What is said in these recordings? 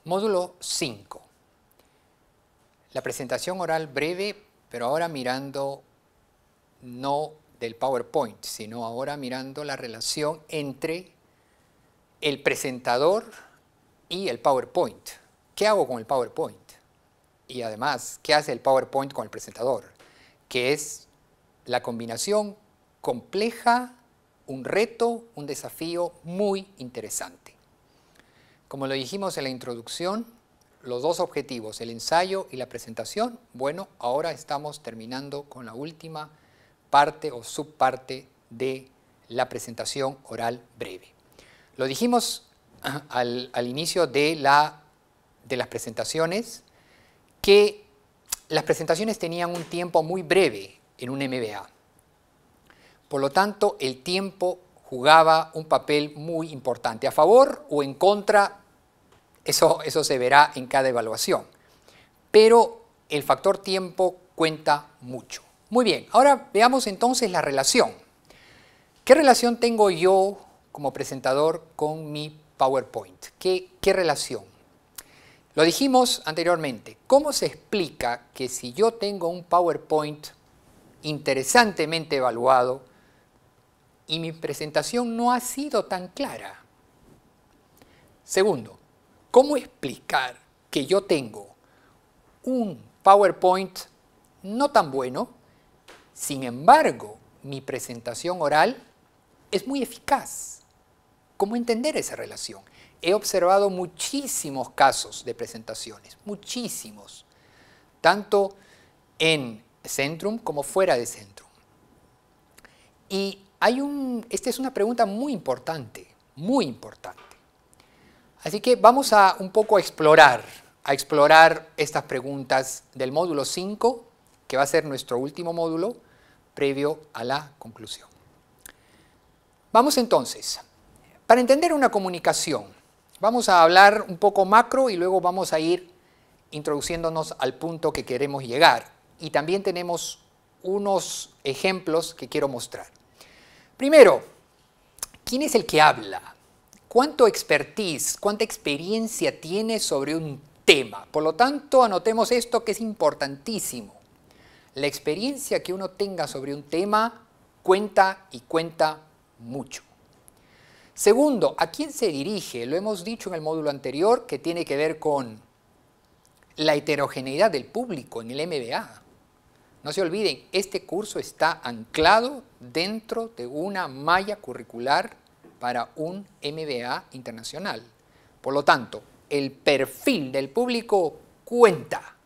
Módulo 5. La presentación oral breve, pero ahora mirando no del PowerPoint, sino ahora mirando la relación entre el presentador y el PowerPoint. ¿Qué hago con el PowerPoint? Y además, ¿qué hace el PowerPoint con el presentador? Que es la combinación compleja, un reto, un desafío muy interesante. Como lo dijimos en la introducción, los dos objetivos, el ensayo y la presentación, bueno, ahora estamos terminando con la última parte o subparte de la presentación oral breve. Lo dijimos al inicio de las presentaciones, que las presentaciones tenían un tiempo muy breve en un MBA. Por lo tanto, el tiempo jugaba un papel muy importante. A favor o en contra, eso se verá en cada evaluación. Pero el factor tiempo cuenta mucho. Muy bien, ahora veamos entonces la relación. ¿Qué relación tengo yo como presentador con mi PowerPoint? ¿Qué relación? Lo dijimos anteriormente. ¿Cómo se explica que si yo tengo un PowerPoint interesantemente evaluado y mi presentación no ha sido tan clara? Segundo, ¿cómo explicar que yo tengo un PowerPoint no tan bueno, sin embargo, mi presentación oral es muy eficaz? ¿Cómo entender esa relación? He observado muchísimos casos de presentaciones, muchísimos, tanto en Centrum como fuera de Centrum. Y esta es una pregunta muy importante, muy importante. Así que vamos a un poco a explorar estas preguntas del módulo 5, que va a ser nuestro último módulo, previo a la conclusión. Vamos entonces, para entender una comunicación, vamos a hablar un poco macro y luego vamos a ir introduciéndonos al punto que queremos llegar. Y también tenemos unos ejemplos que quiero mostrar. Primero, ¿quién es el que habla? ¿Cuánto expertise, cuánta experiencia tiene sobre un tema? Por lo tanto, anotemos esto que es importantísimo. La experiencia que uno tenga sobre un tema cuenta y cuenta mucho. Segundo, ¿a quién se dirige? Lo hemos dicho en el módulo anterior, que tiene que ver con la heterogeneidad del público en el MBA. No se olviden, este curso está anclado dentro de una malla curricular para un MBA internacional. Por lo tanto, el perfil del público cuenta.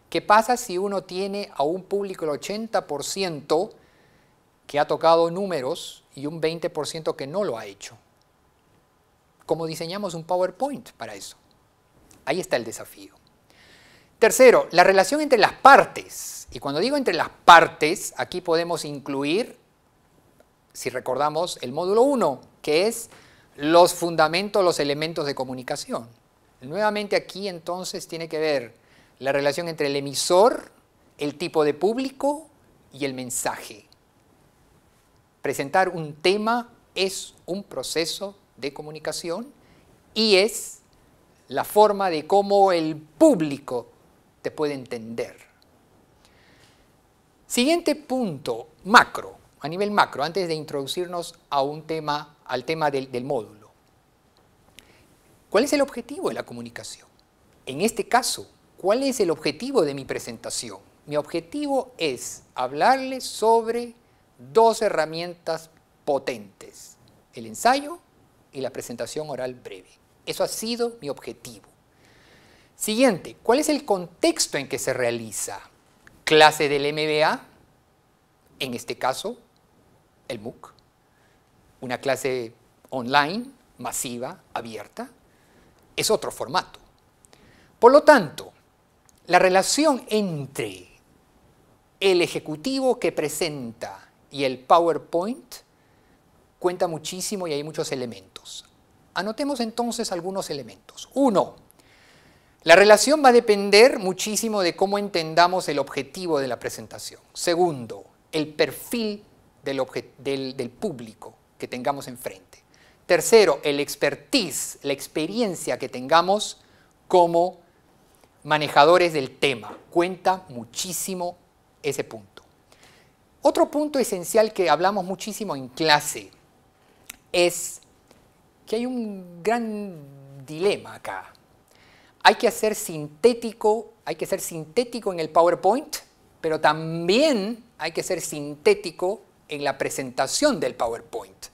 ¿Qué pasa si uno tiene a un público el 80% que ha tocado números y un 20% que no lo ha hecho? ¿Cómo diseñamos un PowerPoint para eso? Ahí está el desafío. Tercero, la relación entre las partes. Y cuando digo entre las partes, aquí podemos incluir, si recordamos, el módulo 1, que es los fundamentos, los elementos de comunicación. Nuevamente aquí entonces tiene que ver la relación entre el emisor, el tipo de público y el mensaje. Presentar un tema es un proceso de comunicación y es la forma de cómo el público te puede entender. Siguiente punto, macro, a nivel macro, antes de introducirnos a al tema del módulo. ¿Cuál es el objetivo de la comunicación? En este caso, ¿cuál es el objetivo de mi presentación? Mi objetivo es hablarles sobre dos herramientas potentes, el ensayo y la presentación oral breve. Eso ha sido mi objetivo. Siguiente, ¿cuál es el contexto en que se realiza? Clase del MBA, en este caso, el MOOC, una clase online, masiva, abierta, es otro formato. Por lo tanto, la relación entre el ejecutivo que presenta y el PowerPoint cuenta muchísimo y hay muchos elementos. Anotemos entonces algunos elementos. Uno, la relación va a depender muchísimo de cómo entendamos el objetivo de la presentación. Segundo, el perfil del público que tengamos enfrente. Tercero, el expertise, la experiencia que tengamos como manejadores del tema. Cuenta muchísimo ese punto. Otro punto esencial que hablamos muchísimo en clase es que hay un gran dilema acá. Hay que ser sintético en el PowerPoint, pero también hay que ser sintético en la presentación del PowerPoint.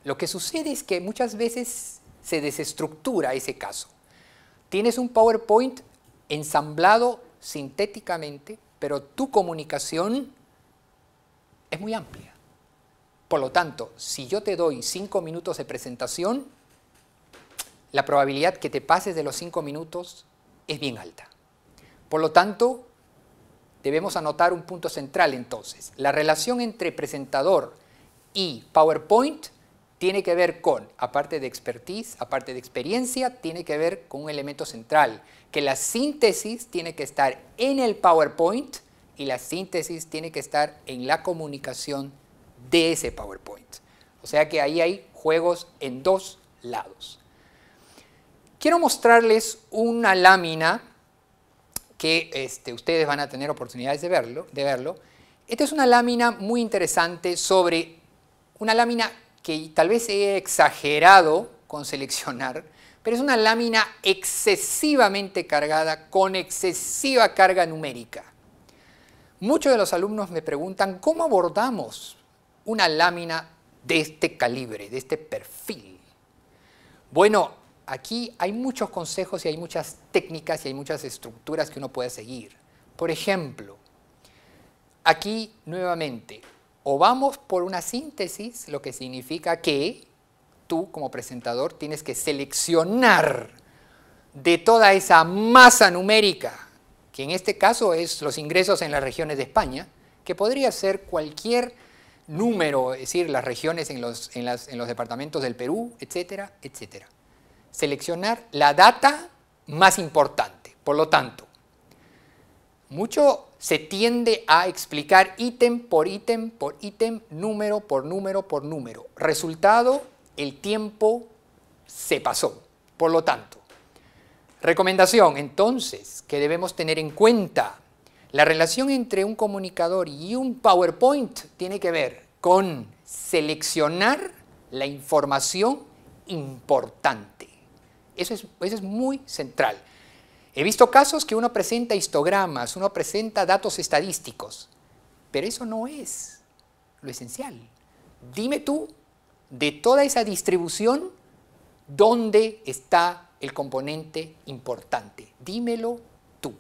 Lo que sucede es que muchas veces se desestructura ese caso. Tienes un PowerPoint ensamblado sintéticamente, pero tu comunicación es muy amplia. Por lo tanto, si yo te doy 5 minutos de presentación, la probabilidad que te pases de los 5 minutos es bien alta. Por lo tanto, debemos anotar un punto central entonces. La relación entre presentador y PowerPoint tiene que ver con, aparte de expertise, aparte de experiencia, tiene que ver con un elemento central, que la síntesis tiene que estar en el PowerPoint y la síntesis tiene que estar en la comunicación de ese PowerPoint. O sea que ahí hay juegos en dos lados. Quiero mostrarles una lámina que ustedes van a tener oportunidades de verlo. Esta es una lámina muy interesante sobre una lámina que tal vez he exagerado con seleccionar, pero es una lámina excesivamente cargada con excesiva carga numérica. Muchos de los alumnos me preguntan cómo abordamos una lámina de este calibre, de este perfil. Bueno, aquí hay muchos consejos y hay muchas técnicas y hay muchas estructuras que uno puede seguir. Por ejemplo, aquí nuevamente, o vamos por una síntesis, lo que significa que tú como presentador tienes que seleccionar de toda esa masa numérica, que en este caso es los ingresos en las regiones de España, que podría ser cualquier número, es decir, las regiones en los departamentos del Perú, etcétera, etcétera. Seleccionar la data más importante. Por lo tanto, mucho se tiende a explicar ítem por ítem por ítem, número por número por número. Resultado, el tiempo se pasó. Por lo tanto, recomendación entonces que debemos tener en cuenta. La relación entre un comunicador y un PowerPoint tiene que ver con seleccionar la información importante. Eso es muy central. He visto casos que uno presenta histogramas, uno presenta datos estadísticos, pero eso no es lo esencial. Dime tú, de toda esa distribución, ¿dónde está el componente importante? Dímelo tú.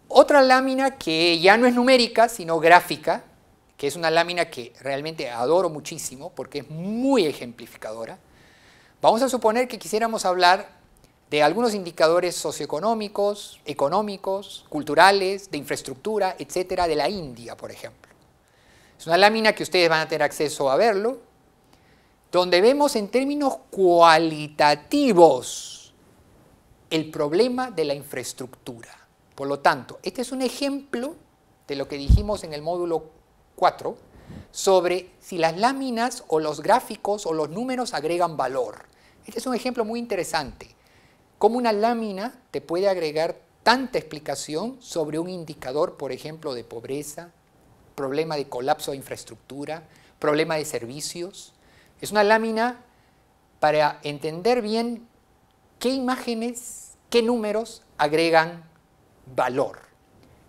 Otra lámina que ya no es numérica, sino gráfica, que es una lámina que realmente adoro muchísimo porque es muy ejemplificadora. Vamos a suponer que quisiéramos hablar de algunos indicadores socioeconómicos, económicos, culturales, de infraestructura, etcétera, de la India, por ejemplo. Es una lámina que ustedes van a tener acceso a verlo, donde vemos en términos cualitativos el problema de la infraestructura. Por lo tanto, este es un ejemplo de lo que dijimos en el módulo 4 sobre si las láminas o los gráficos o los números agregan valor. Este es un ejemplo muy interesante. Cómo una lámina te puede agregar tanta explicación sobre un indicador, por ejemplo, de pobreza, problema de colapso de infraestructura, problema de servicios. Es una lámina para entender bien qué imágenes, qué números agregan valor.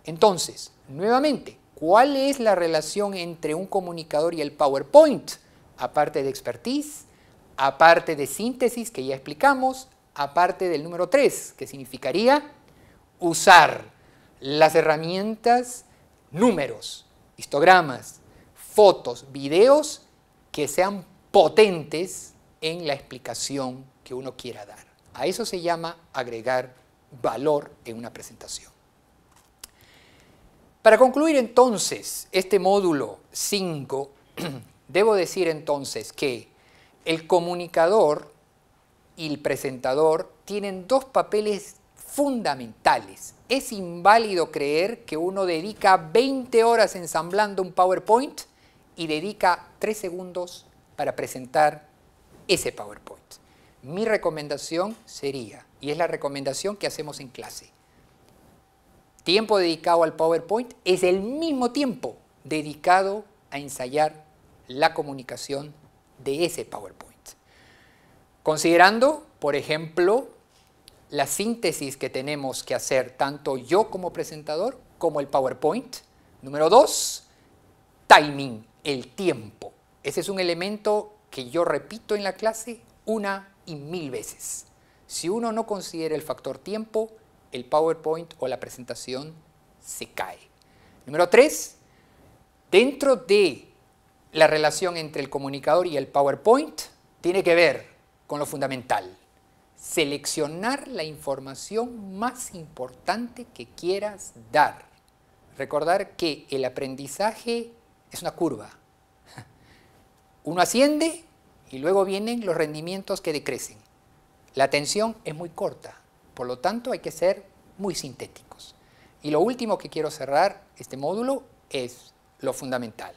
Entonces, nuevamente, ¿cuál es la relación entre un comunicador y el PowerPoint? Aparte de expertise, aparte de síntesis, que ya explicamos, aparte del número 3, que significaría usar las herramientas, números, histogramas, fotos, videos que sean potentes en la explicación que uno quiera dar. A eso se llama agregar valor en una presentación. Para concluir entonces este módulo 5, debo decir entonces que el comunicador y el presentador tienen dos papeles fundamentales. Es inválido creer que uno dedica 20 horas ensamblando un PowerPoint y dedica 3 segundos para presentar ese PowerPoint. mi recomendación sería, y es la recomendación que hacemos en clase, tiempo dedicado al PowerPoint es el mismo tiempo dedicado a ensayar la comunicación de ese PowerPoint. Considerando, por ejemplo, la síntesis que tenemos que hacer tanto yo como presentador como el PowerPoint. Número 2, timing, el tiempo. Ese es un elemento que yo repito en la clase una y mil veces. Si uno no considera el factor tiempo, el PowerPoint o la presentación se cae. Número 3, dentro de la relación entre el comunicador y el PowerPoint, tiene que ver con lo fundamental. Seleccionar la información más importante que quieras dar. Recordar que el aprendizaje es una curva. Uno asciende y luego vienen los rendimientos que decrecen. La atención es muy corta, por lo tanto hay que ser muy sintéticos. Y lo último que quiero cerrar este módulo es lo fundamental.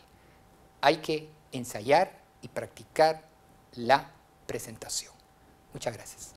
Hay que ensayar y practicar la presentación. Muchas gracias.